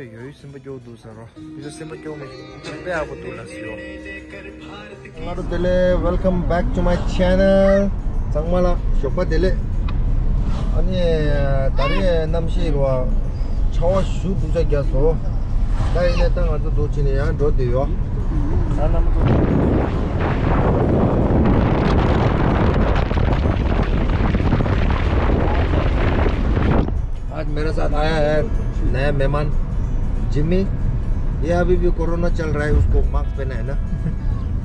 여유 심부교 두사로 이제 심부교 뭐 준비하고 돌았어요. 여러분들 welcome back to my channel. 정말 쇼파들 아니 다리 남시로 차와 슈 부자기야서 나이네 땅 아주 도치네야 도대요. आज मेरे साथ आया है नया मेहमान जिम्मी। ये अभी भी कोरोना चल रहा है, उसको मास्क पहना है ना।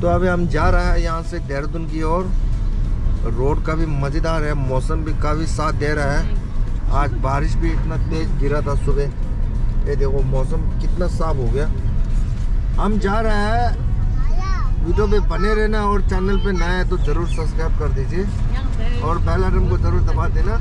तो अभी हम जा रहे हैं यहाँ से देहरादून की ओर। रोड का भी मज़ेदार है, मौसम भी काफ़ी साथ दे रहा है। आज बारिश भी इतना तेज गिरा था सुबह। ये देखो मौसम कितना साफ हो गया। हम जा रहे हैं, वीडियो पे बने रहना और चैनल पे नया है तो ज़रूर सब्सक्राइब कर दीजिए और बेल आइकन को ज़रूर दबा देना।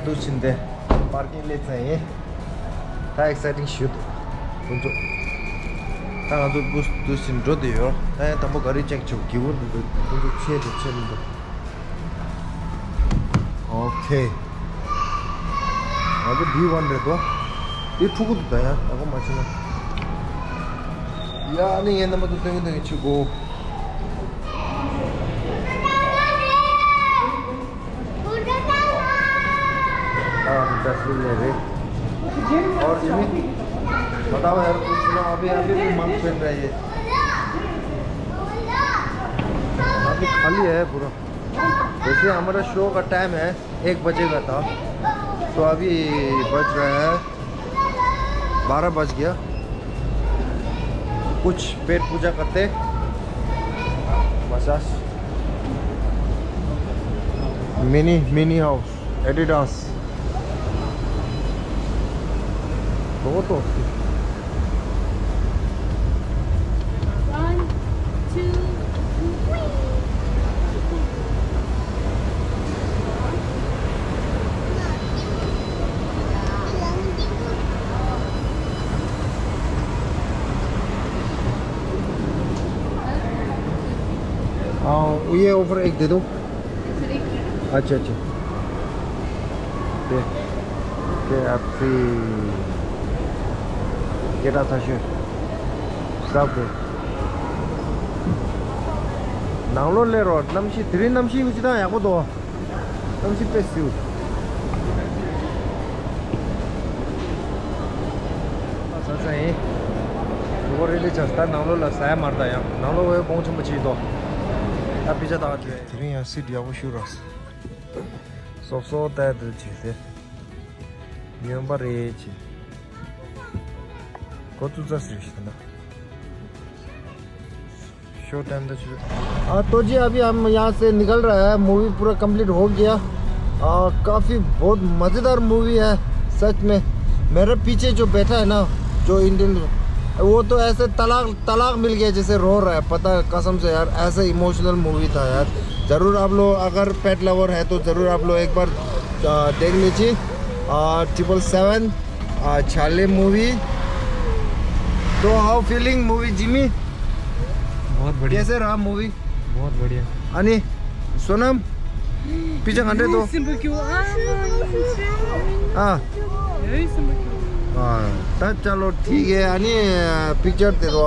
도시인데 파킹 레이스에 다 exciting shoot. 먼저 다가도 도시인 로데요. 다 담보 거리 체크 좀 기분 먼저 취해 주는데. 오케이. 아주 B1레도 이 투구도 다야. 하고 마시나. 야, 아니 얘네도 땡땡이 치고. और जिमी बताओ यार कुछ सुना। अभी भी मास्क पहन रही है, अभी खाली है पूरा। वैसे हमारा शो का टाइम है 1 बजे का था, तो अभी बज रहा है 12 बज गया। कुछ पेट पूजा करते मसाज मिनी हाउस एडिडास बहुत हो। 1, 2, 3 ये ऑफर एक दे दो। अच्छा अच्छा आपसे Get था शे सब नाउलो ले रो नमशी 3 नमशी उचिता याको दो नमशी पेसिउ ससा है वो रेले चस्ता नाउलो लसाया मारता या नाउलो वे पहुंच मची दो अब पीछे ता के 3 या सिट या वो शुरस सोसो ता दे छे नंबर 1 शो टाइम तो जी अभी हम यहाँ से निकल रहे हैं। मूवी पूरा कंप्लीट हो गया। काफ़ी बहुत मज़ेदार मूवी है सच में। मेरे पीछे जो बैठा है ना जो इंडियन, वो तो ऐसे तलाक मिल गया जैसे रो रहा है। पता है कसम से यार, ऐसे इमोशनल मूवी था यार। ज़रूर आप लोग अगर पेट लवर है तो ज़रूर आप लोग एक बार देख लीजिए। 777 छाले मूवी। तो हाउ फीलिंग मूवी जिमी? बहुत बढ़िया। कैसे रहा मूवी? बहुत बढ़िया। अनि सोनम पीछे घंटे तो तब चलो ठीक है। अनि पिक्चर दे दो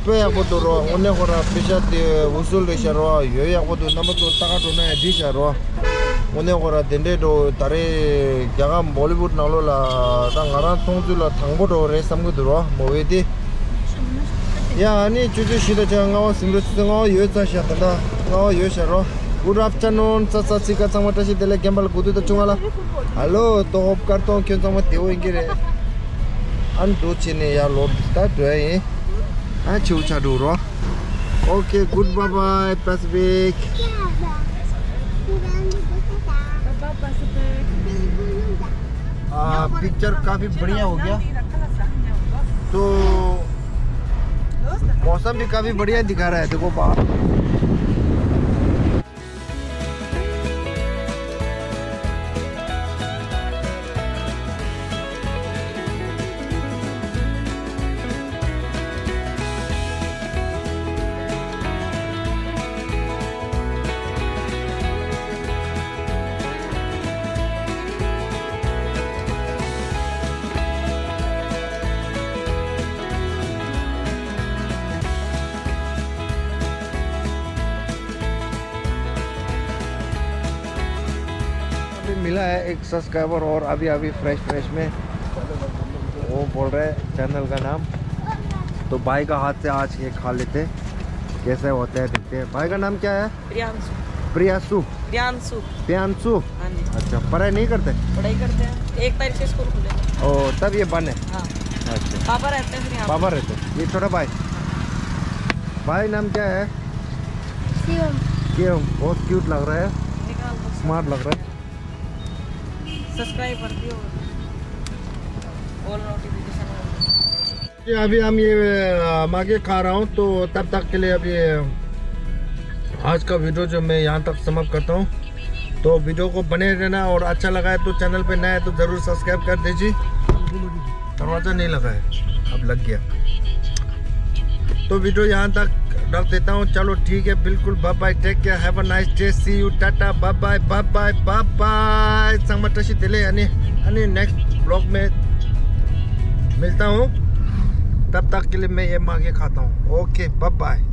तो या को तो रो उन्हें को पिक्चर दे वसूल दे शरो यो या को तो नंबर तो तक तो ना दी शरो उन्हें को देंदे तो तारे जगह बॉलीवुड नालो ला तंगारा तोंजुला थांगबो तो रे समगु दरो मूवी दी या अनि जुजु शिदा जंगाव सिंगल जंगाव यो चा शादा गाव यो शरो। गुड आफ्टरनून सत्सरी का समटशी देले गेम्बल गुदु तो चुंगाला हेलो तो होप करता हूं क्यों समझते हो इंगे रे अन दो चिने या लोड स्टार्ट है Chucha duro. Okay, good bye bye Pacific. Picture काफी बढ़िया हो गया, तो मौसम भी काफी बढ़िया दिखा रहा है। देखो बाहर मिला है एक सब्सक्राइबर, और अभी फ्रेश में वो बोल रहे हैं चैनल का नाम, तो भाई का हाथ से आज ये खा लेते कैसे होते हैं, देखते हैं। भाई का नाम क्या है? प्रियांशु। हाँ जी। अच्छा, पढ़ाई नहीं करते? पढ़ाई करते हैं, 1 तारीख से स्कूल खुलेगा। ओ, तब ये बंद है? हाँ। अच्छा, पापा रहते हैं फिर यहाँ। पापा रहते हैं। ये छोटा भाई, भाई नाम क्या है? शिवम। बहुत क्यूट लग रहा है, स्मार्ट लग रहा है। सब्सक्राइब कर दियो, ऑल नोटिफिकेशन। अभी हम ये मागे खा रहा हूँ, तो तब तक के लिए अभी आज का वीडियो जो मैं यहाँ तक समाप्त करता हूँ। तो वीडियो को बने रहना, और अच्छा लगा है तो चैनल पे नया है तो ज़रूर सब्सक्राइब कर दीजिए। दरवाज़ा नहीं लगा है, अब लग गया। तो वीडियो यहाँ तक रख देता हूँ। चलो ठीक है, बिल्कुल। Bye bye, take care, have a nice day, see you, tata, bye bye bye bye bye bye. संगमटशी दिले अनि नेक्स्ट ब्लॉग में मिलता हूँ। तब तक के लिए मैं ये मांगे खाता हूँ। Okay, bye bye.